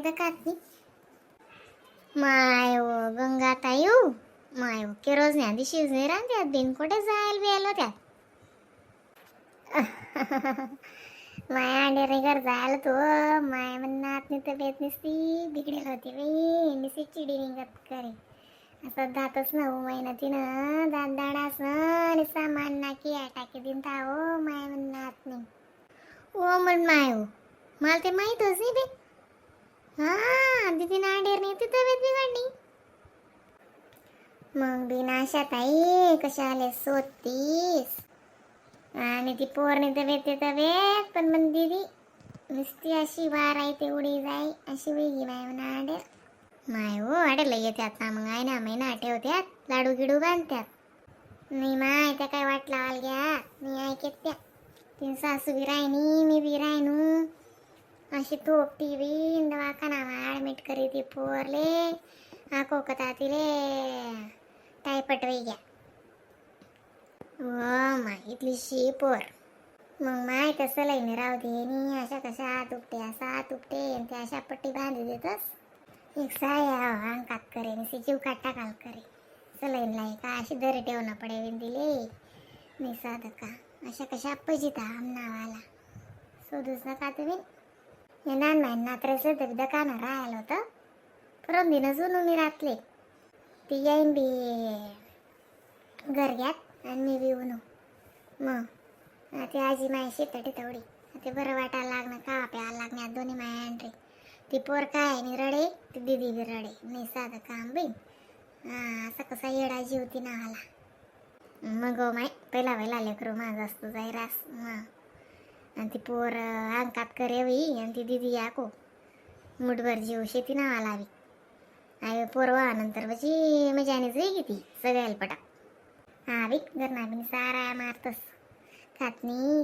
दकातनी my oh Ganga ताई my oh केरोज न्या दिशीच नाही राहत्यात बिन कुठे जायला बियालो त्यात माया अंडेरे घर जायला तो माय म्हणनात नाही तब्येत नसती बिघडेल होती बाई निसी चिडी निघत करे असं दातच ना मेहनतीनं दात दाडास आणि सामान नाकी टाकी दिन था हो माय म्हणनात नाही ओ म्हण माय हो मला ते माहीतच नाही बे हा दीदी नांडेर नाही ती तब्येत बिघडली मग बिनाशा ताई कशाले सोतीस आणि ती पोरणी तब्येत पण मग दीदी नुसती अशी वार आहे ते उडी जाई अशी वेगळी माय म्हणा आडेर माय हो आडेला येत्यात ना मग आहे ना महिना ठेवत्यात लाडू गिडू बांधत्यात नाही माय त्या काय वाट लावाल घ्या मी ऐकत त्या तीन सासू बी राहिनी मी बी राहिनू अशी थोपटी बी दवाखाना ॲडमिट करी ती पोरले आको कथा तिले टायफट वही घ्या व माहितली शी पोर मग माय कसं लईने राहू दे नी अशा कशा तुपटे असा तुपटे ते अशा पट्टी बांधी देतस एक साया अंकात करे नी जीव काटा काल करे सलाईन लाई का अशी दर ठेवणं पडे विन दिले मी साध का अशा कशा पजिता आमनावाला शोधूच नका तुम्ही हे नान माहीन नात्रेसले तरी दकानं राहायला होतं परत दिनं जुनू मी रातले ती येईन बी घर घ्यात आणि मी बी उनू मग ते आजी माय शेतटी तेवढी ते बरं वाटायला लागणं का प्यायला लागण्यात दोन्ही माय आणरे ती पोर काय नि रडे ती दिदी बी रडे नाही साधं काम बी असा कसा येडा जीव ती नावाला मग माय पहिला लेकरू माझं असतो जाई रास आणि ती पोर अंकात करेवी आणि ती दिदी याको मुठभर जीव शेती नावाला बी आई पोरवा नंतर म्हणजे मजानेच वेगळी ती सगळ्याला पटा हा बी घरना बी सारा मारतस खातनी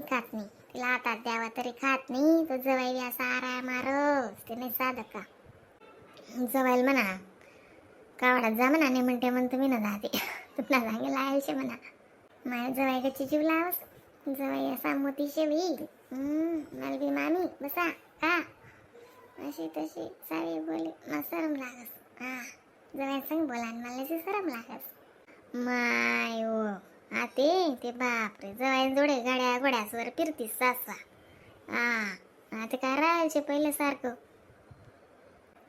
तिला हातात द्यावा तरी खात नाही तो जवाई बी सारा मारस ते नाही साधं का जवायला म्हणा कावडात जा म्हणा नाही म्हणते म्हणतो मी ना जाते तुला सांगेल आयलशे म्हणा माझ्या जवाई गच्ची जीव लावस जवाई असा मोती शेवी मला बी मामी बसा का अशी तशी सारी बोली मला सरम लागस हा जवाई संग बोला मला सरम लागस माय ओ ते बापरे जवाई जोडे गाड्या घोड्यासवर फिरतीस सासा हा आता काय राहायचे पहिले सारखं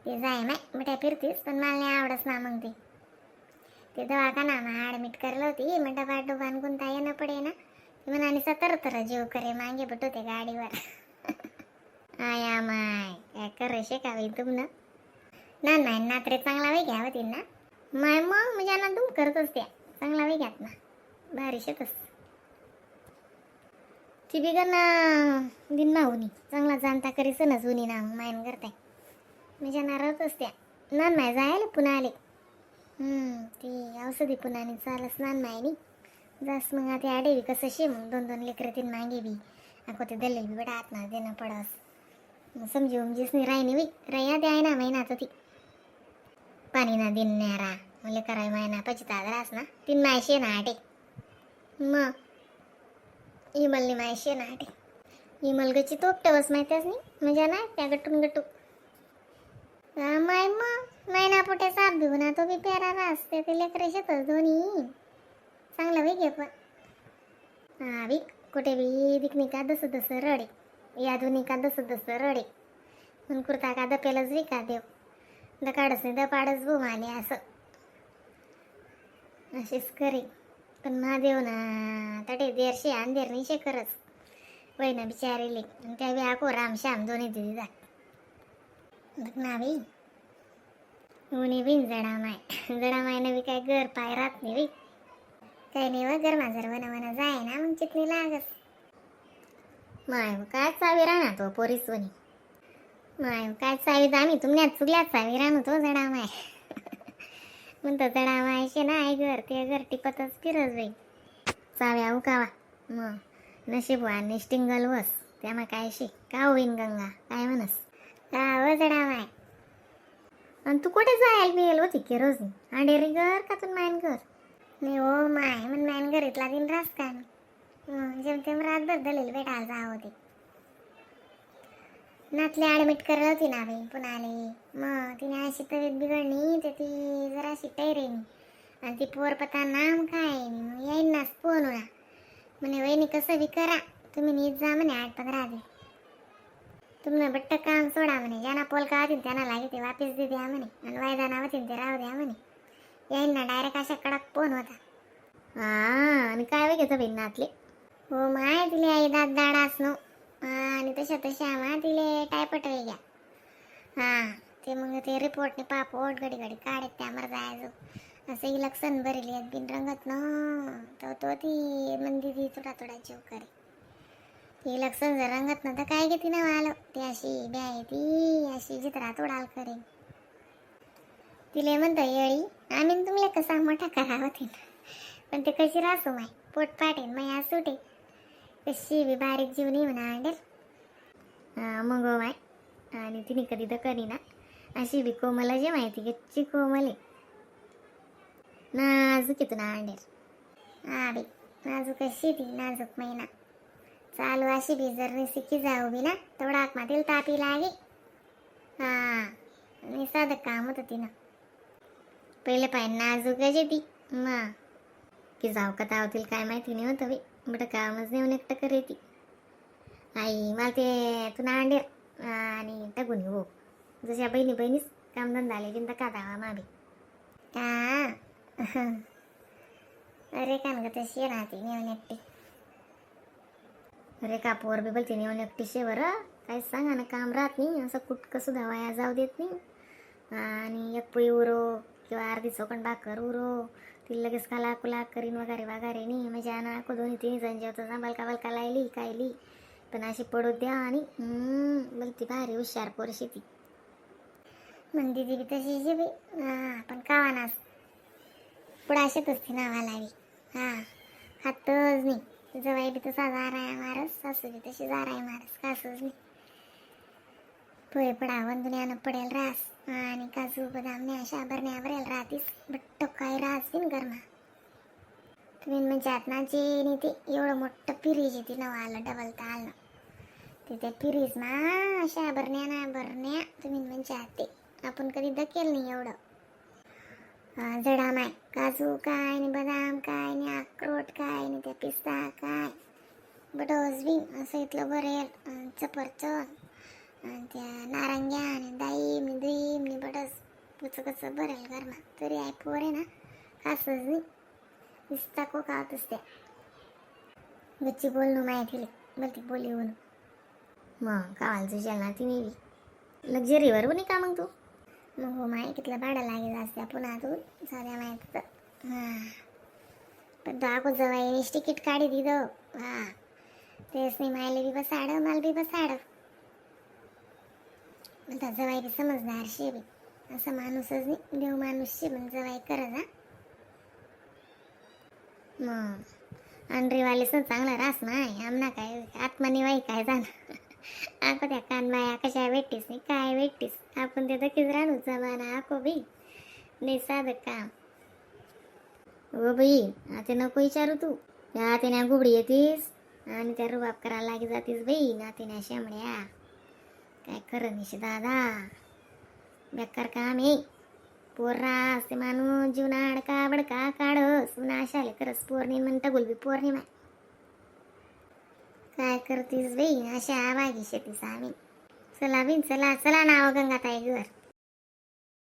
ते जाय माय बेटा फिरतीस पण मला नाही आवडस ना मग ते दवाखाना मग ॲडमिट करलं होती मग डबा डुबान कोणता येणं पडे ना ते म्हणाली तर जीव करे मागे बटो ते गाडीवर आया माय काय करे शेकावी तुम ना नाही नात्रे चांगला वेळ घ्या होती ना माय मग म्हणजे ना तुम करतच त्या चांगला वेळ घ्यात ना भारी शेतच ती बिगर दिन माहुनी चांगला जाणता करीस ना जुनी ना मायन करताय म्हणजे नारळच त्या नान माय जायला पुन्हा आले ती औषधी पुन्हा चालस नान मायनी जास मग आता आडे कसं शे मग 2 लेकरं तीन मागे बी अको ते दल्लेल बी बेटा हात ना देणं पडस समजी उमजीस नाही राही नाही रया ते आहे ना महिनाच ती पाणी ना दिन न्यारा मुले कराय महिना पचिता रास ना 3 मायशे ना आटे मग इमलनी मायशे ना आटे इमल गची तोपटवस माहितीच नाही म्हणजे ना त्या गटून गटू माय मग महिना पोटे साप देऊ ना तो बी पेरा रास ते लेकरे शेतच दोन्ही चांगलं वेगळे पण हा बी कुठे बी दिकनी का दस रडे या दोन्ही का दस रडे म्हणून कुर्ता का दपेलच विका देव दकाडच नाही दपाडच बो माने असं असेच करे पण महादेव ना तटे देरशे अंधेर नाही शेकरच वैना बिचारेले त्या बी आको राम श्याम दोन्ही दिदी जात ना बाई उन्ही बिन जडामायनं बी काय घर पाय राहत नाही बाई काही नाही व गरमा जर वना जाय ना मग चिकनी लागस माय काय चावी राहणार तो पोरीस वनी माय काय चावी आम्ही तुमच्यात चुकल्यात चावी राहणं तो जडामाय म्हणतो जडामायशे ना आई घर ते घर टिपतच फिरस बाई चाव्या उकावा मग नशीबवा निष्टिंगल वस त्यामा काय शे का होईन गंगा काय म्हणस का व जडामाय आणि तू कुठे जायला बिल होती की रोज आडेरी घर का तू मायन घर नाही हो माय म्हण मायन घरीतला दिन रास का जेमतेम रातभर दलेल बेटा जा होते नातले ॲडमिट करत होती ना बाई पुन्हा आले. मग तिने अशी तब्येत बिघडली तर ती जराशी टैरेनी. आणि ती पोर पता नाम काय नाही. मग येईन नाच फोन होणार म्हणे वहिनी कसं बी करा तुम्ही नीट जा म्हणे 8-15 दिवस. तुम्ही बट्ट काम सोडा म्हणे. ज्यांना पोलका होतील त्यांना लागे ते वापिस दे द्या म्हणे. आणि वायदा होतील ते राहू द्या म्हणे. येईन ना डायरेक्ट अशा कडक फोन होता. हा आणि काय घेतं बाई नातले. हो माय तिले आई दात दाडा असनो. आणि तशा मा तिले टायपट घ्या. हां ते मग ते रिपोर्टने पापोट घडी घडी काढत त्यावर जायचो. असं इलेक्शन भरेली आहेत बिन रंगत न तो ती मंदी ती थोडा जीव करे. ती इलेक्शन जर रंगत न तर काय घेते ना आलं ती अशी ब्याय ती अशी जित्रा तोडाल करे. तिले म्हणतं येळी आम्ही तुमले कसा मोठा करा होती. पण ते कशी रासू माय पोट पाटेन माय सुटे कशी बी बारीक जीवनी म्हणा अंडेल. मग माय आणि तिने कधी तर करी ना अशी बी कोमला जे माहिती गच्ची कोमले नाजूक येतो ना अंडेल. हा बी नाजूक अशी ती नाजूक महिना चालू अशी बी जर निसिकी जाऊ बी ना तेवढा आत्मातील तापी लागे. हां साधं काम होतं तिनं पहिले पाय नाजूक ती मग की जाऊ का तावतील काय माहिती नाही होतं बी बट कामच नेऊन एकटं करे ती. आई मला ते तू नांडेर आणि टगून हो जशा बहिणीच कामधंदा आले बिंदा का दावा माबी का अरे कान ग तशी राहते नेऊन एकटी. अरे का पोर बी बोलते नेऊन एकटी शेवर काय सांगा ना काम राहत नाही असं कुटकं सुद्धा वाया जाऊ देत नाही. आणि एक पोळी उरो किंवा अर्धी चौकण भाकर उरो ती लगेच काला कुला करीन वगैरे नाही म्हणजे आणा को दोन्ही 3 जण जेवतो बलका लायली कायली पण अशी पडू द्या आणि बोलती भारी हुशार पोरशी ती. मग दिदी बी तशी जी बी पण कावानास पुढं अशीच असते नावा लावी. हातच नाही जवाई बी तसा जाराय मारस सासू बी तशी जाराय मारस कासूच नाही. पोहे पडा वंदुन्यानं पडेल रास आणि काजू बदाम अशा भरण्या भरेल राहतीस बट्ट काय रास बिन गरमा. तुम्ही म्हणजे आतनाची आणि ते एवढं मोठं फिरीज ती नवं आलं डबल तर आलं ते फिरीज ना अशा भरण्या तुम्ही म्हणजे आते आपण कधी दकेल नाही एवढं. जडा माय काजू काय आणि बदाम काय आणि अक्रोट काय आणि त्या पिस्ता काय बडोस बिन असं इथलं भरेल चपरचन आणि त्या नारंग्या आणि दाईम द्रीम बडस पुचकचं भरेल गरमा तरी आहे पोर आहे ना कासच नाही दिसता को कावतच त्या गच्ची बोलणं माहिती बोलती बोली होऊन मग कावालचं जेलना ती मी लक्झरीवर नाही का मग तू. मग हो माय कितलं भाडं लागेल असते पुन्हा तू साध्या माहीत तर पण तो आको जवाई तिकीट काढी दिदो. तेच नाही मायले बी बसाड माल बी बसाड म्हणता जवाई बी समजदार शे बी असं माणूसच नाही देव माणूस शे पण जवाई करत हा. मग अंड्रीवाले सण चांगला रास माय आमना काय आत्मनिवाई काय जाणं आको त्या कानबाया कशा भेटतीस नाही काय भेटतीस आपण ते दकीच राहणूच जमाना आको बी नाही साधं काम. हो बाई आता नको विचारू तू त्या त्याने गुबडी येतीस आणि त्या रुबाब करायला लागी जातीस बाई नातीने शेमड्या काय खरं निशी दादा बेकार काम आहे. पोर रास ते माणूस जीवना अडका बडका काढस पुन्हा अशाले करस पोरणी म्हणता गुलबी पौर्णिमा काय करतीस बाई अशा वागी शेतीस आम्ही. चला बिन चला नाव गंगाताई घर.